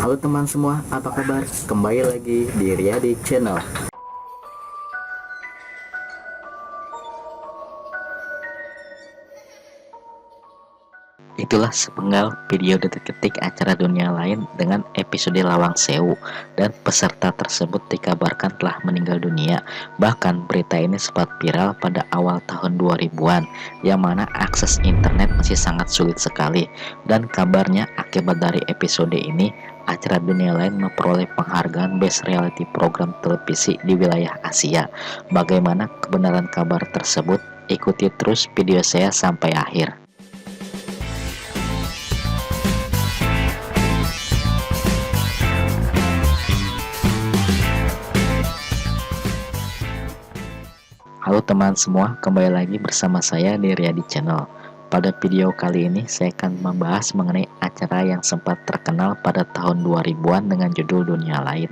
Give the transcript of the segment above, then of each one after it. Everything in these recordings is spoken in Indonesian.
Halo teman semua, apa kabar? Kembali lagi di Riyadi Channel. Itulah sepenggal video detik-detik acara dunia lain dengan episode Lawang Sewu, dan peserta tersebut dikabarkan telah meninggal dunia. Bahkan berita ini sempat viral pada awal tahun 2000-an, yang mana akses internet masih sangat sulit sekali. Dan kabarnya akibat dari episode ini, acara dunia lain memperoleh penghargaan Best Reality Program Televisi di wilayah Asia. Bagaimana kebenaran kabar tersebut? Ikuti terus video saya sampai akhir. Halo teman semua, kembali lagi bersama saya di Riyadi Channel. Pada video kali ini saya akan membahas mengenai acara yang sempat terkenal pada tahun 2000-an dengan judul Dunia Lain.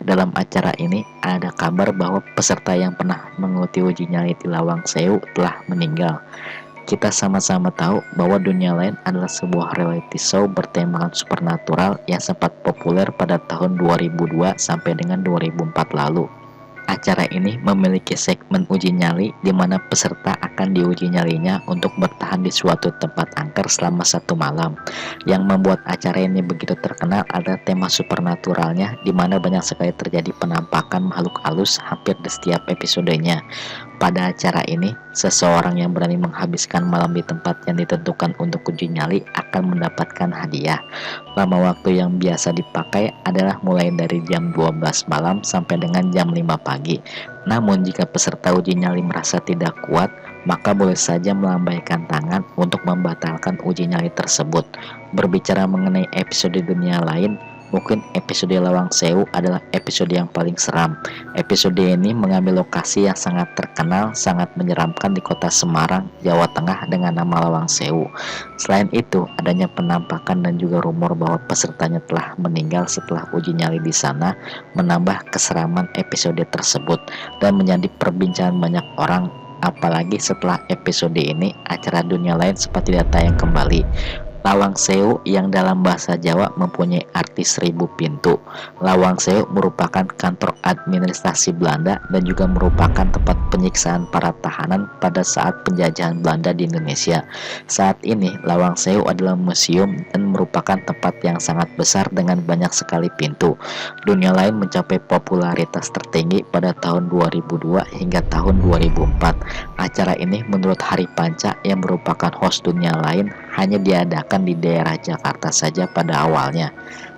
Dalam acara ini ada kabar bahwa peserta yang pernah mengikuti uji nyali di Lawang Sewu telah meninggal. Kita sama-sama tahu bahwa Dunia Lain adalah sebuah reality show bertemakan supernatural yang sempat populer pada tahun 2002 sampai dengan 2004 lalu. Acara ini memiliki segmen uji nyali di mana peserta akan diuji nyalinya untuk bertahan di suatu tempat angker selama 1 malam. Yang membuat acara ini begitu terkenal adalah tema supernaturalnya, di mana banyak sekali terjadi penampakan makhluk halus hampir di setiap episodenya. Pada acara ini, seseorang yang berani menghabiskan malam di tempat yang ditentukan untuk uji nyali akan mendapatkan hadiah. Lama waktu yang biasa dipakai adalah mulai dari jam 12 malam sampai dengan jam 5 pagi. Namun jika peserta uji nyali merasa tidak kuat, maka boleh saja melambaikan tangan untuk membatalkan uji nyali tersebut. Berbicara mengenai episode dunia lain, mungkin episode Lawang Sewu adalah episode yang paling seram. Episode ini mengambil lokasi yang sangat terkenal, sangat menyeramkan di kota Semarang, Jawa Tengah dengan nama Lawang Sewu. Selain itu, adanya penampakan dan juga rumor bahwa pesertanya telah meninggal setelah uji nyali di sana, menambah keseraman episode tersebut dan menjadi perbincangan banyak orang. Apalagi setelah episode ini, acara dunia lain sempat tidak tayang kembali. Lawang Sewu yang dalam bahasa Jawa mempunyai arti 1000 pintu. Lawang Sewu merupakan kantor administrasi Belanda dan juga merupakan tempat penyiksaan para tahanan pada saat penjajahan Belanda di Indonesia. Saat ini Lawang Sewu adalah museum dan merupakan tempat yang sangat besar dengan banyak sekali pintu. Dunia Lain mencapai popularitas tertinggi pada tahun 2002 hingga tahun 2004. Acara ini menurut Hari Panca yang merupakan host Dunia Lain hanya diadakan di daerah Jakarta saja pada awalnya.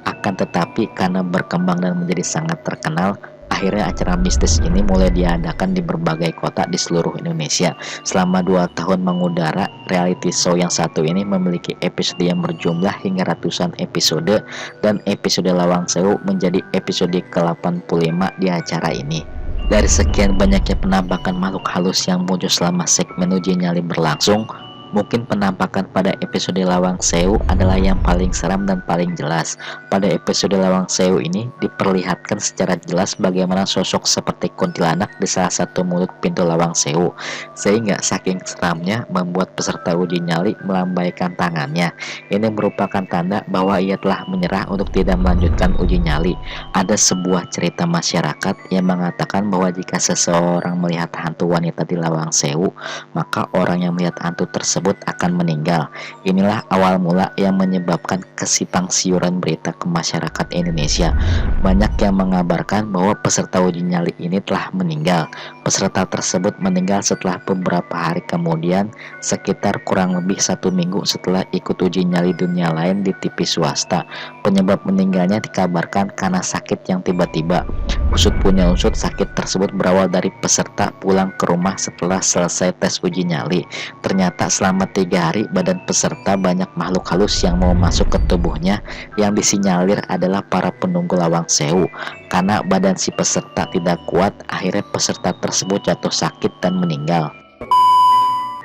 Akan tetapi karena berkembang dan menjadi sangat terkenal, akhirnya acara mistis ini mulai diadakan di berbagai kota di seluruh Indonesia. Selama 2 tahun mengudara, reality show yang satu ini memiliki episode yang berjumlah hingga ratusan episode, dan episode Lawang Sewu menjadi episode ke-85 di acara ini. Dari sekian banyaknya penampakan makhluk halus yang muncul selama segmen uji nyali berlangsung, mungkin penampakan pada episode Lawang Sewu adalah yang paling seram dan paling jelas. Pada episode Lawang Sewu ini diperlihatkan secara jelas bagaimana sosok seperti kuntilanak di salah satu mulut pintu Lawang Sewu, sehingga saking seramnya membuat peserta uji nyali melambaikan tangannya. Ini merupakan tanda bahwa ia telah menyerah untuk tidak melanjutkan uji nyali. Ada sebuah cerita masyarakat yang mengatakan bahwa jika seseorang melihat hantu wanita di Lawang Sewu, maka orang yang melihat hantu tersebut akan meninggal. Inilah awal mula yang menyebabkan kesimpang siuran berita ke masyarakat Indonesia. Banyak yang mengabarkan bahwa peserta uji nyali ini telah meninggal. Peserta tersebut meninggal setelah beberapa hari kemudian, sekitar kurang lebih 1 minggu setelah ikut uji nyali dunia lain di TV swasta. Penyebab meninggalnya dikabarkan karena sakit yang tiba-tiba. Usut punya usut, sakit tersebut berawal dari peserta pulang ke rumah setelah selesai tes uji nyali. Ternyata selama 3 hari badan peserta banyak makhluk halus yang mau masuk ke tubuhnya. Yang disinyalir adalah para penunggu Lawang Sewu. Karena badan si peserta tidak kuat, akhirnya peserta tersebut jatuh sakit dan meninggal.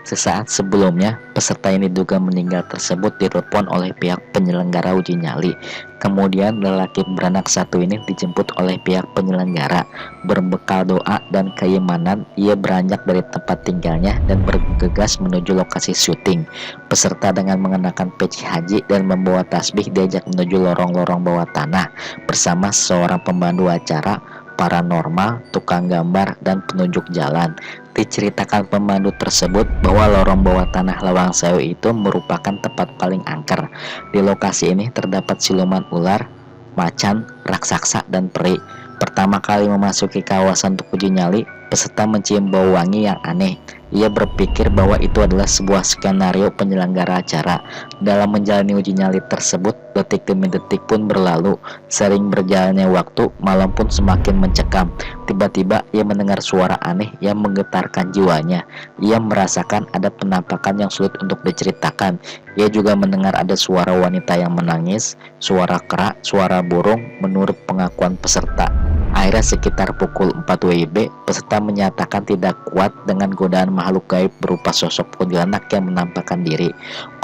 Sesaat sebelumnya, peserta yang diduga meninggal tersebut ditelepon oleh pihak penyelenggara uji nyali. Kemudian lelaki beranak satu ini dijemput oleh pihak penyelenggara. Berbekal doa dan keimanan, ia beranjak dari tempat tinggalnya dan bergegas menuju lokasi syuting. Peserta dengan mengenakan peci haji dan membawa tasbih diajak menuju lorong-lorong bawah tanah bersama seorang pemandu acara, paranormal, tukang gambar, dan penunjuk jalan. Diceritakan pemandu tersebut bahwa lorong bawah tanah Lawang Sewu itu merupakan tempat paling angker. Di lokasi ini terdapat siluman ular, macan, raksasa, dan peri. Pertama kali memasuki kawasan untuk uji nyali, peserta mencium bau wangi yang aneh. Ia berpikir bahwa itu adalah sebuah skenario penyelenggara acara. Dalam menjalani uji nyali tersebut, detik demi detik pun berlalu. Sering berjalannya waktu, malam pun semakin mencekam. Tiba-tiba ia mendengar suara aneh yang menggetarkan jiwanya. Ia merasakan ada penampakan yang sulit untuk diceritakan. Ia juga mendengar ada suara wanita yang menangis, suara kera, suara burung, menurut pengakuan peserta. Akhirnya sekitar pukul 4 WIB, peserta menyatakan tidak kuat dengan godaan makhluk gaib berupa sosok kuntilanak yang menampakkan diri.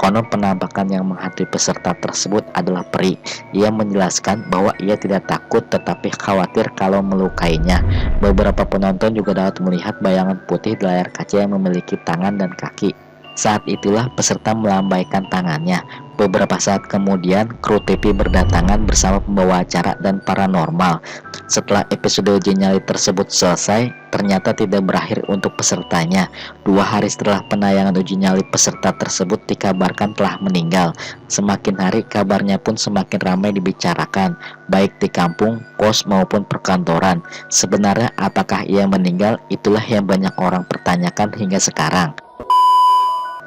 Konon penampakan yang menghantui peserta tersebut adalah peri. Ia menjelaskan bahwa ia tidak takut tetapi khawatir kalau melukainya. Beberapa penonton juga dapat melihat bayangan putih di layar kaca yang memiliki tangan dan kaki. Saat itulah peserta melambaikan tangannya. Beberapa saat kemudian, kru TV berdatangan bersama pembawa acara dan paranormal. Setelah episode uji nyali tersebut selesai, ternyata tidak berakhir untuk pesertanya. 2 hari setelah penayangan uji nyali, peserta tersebut dikabarkan telah meninggal. Semakin hari, kabarnya pun semakin ramai dibicarakan, baik di kampung, kos, maupun perkantoran. Sebenarnya apakah ia meninggal? Itulah yang banyak orang pertanyakan hingga sekarang.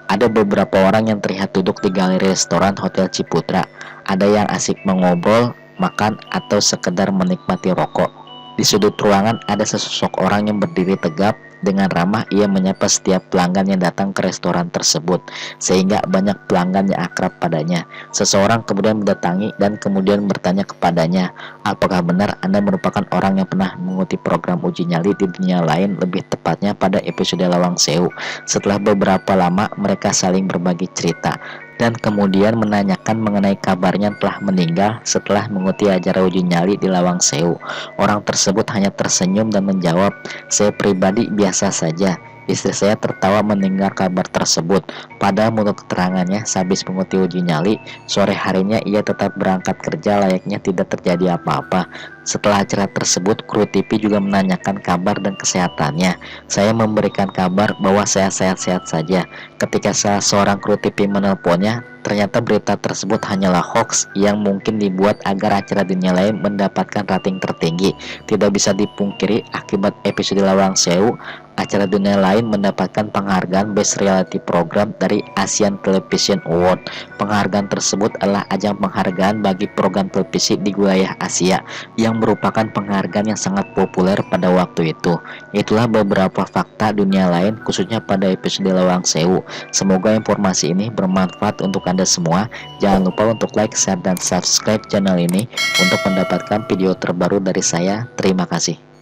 Ada beberapa orang yang terlihat duduk di galeri restoran Hotel Ciputra. Ada yang asik mengobrol, makan, atau sekedar menikmati rokok. Di sudut ruangan ada sesosok orang yang berdiri tegap. Dengan ramah ia menyapa setiap pelanggan yang datang ke restoran tersebut, sehingga banyak pelanggan yang akrab padanya. Seseorang kemudian mendatangi dan kemudian bertanya kepadanya, apakah benar Anda merupakan orang yang pernah mengikuti program uji nyali di dunia lain, lebih tepatnya pada episode Lawang Sewu. Setelah beberapa lama mereka saling berbagi cerita dan kemudian menanyakan mengenai kabarnya telah meninggal setelah mengikuti acara uji nyali di Lawang Sewu. Orang tersebut hanya tersenyum dan menjawab, "Saya pribadi biasa saja." Istri saya tertawa mendengar kabar tersebut. Pada menurut keterangannya, sehabis mengikuti uji nyali, sore harinya ia tetap berangkat kerja layaknya tidak terjadi apa-apa. Setelah acara tersebut, kru TV juga menanyakan kabar dan kesehatannya. Saya memberikan kabar bahwa saya sehat-sehat saja. Ketika salah seorang kru TV menelponnya, ternyata berita tersebut hanyalah hoax yang mungkin dibuat agar acara dunia lain mendapatkan rating tertinggi. Tidak bisa dipungkiri, akibat episode Lawang Sewu, acara dunia lain mendapatkan penghargaan Best Reality Program dari Asian Television Award. Penghargaan tersebut adalah ajang penghargaan bagi program televisi di wilayah Asia yang merupakan penghargaan yang sangat populer pada waktu itu. Itulah beberapa fakta dunia lain khususnya pada episode Lawang Sewu. Semoga informasi ini bermanfaat untuk Anda semua. Jangan lupa untuk like, share, dan subscribe channel ini untuk mendapatkan video terbaru dari saya. Terima kasih.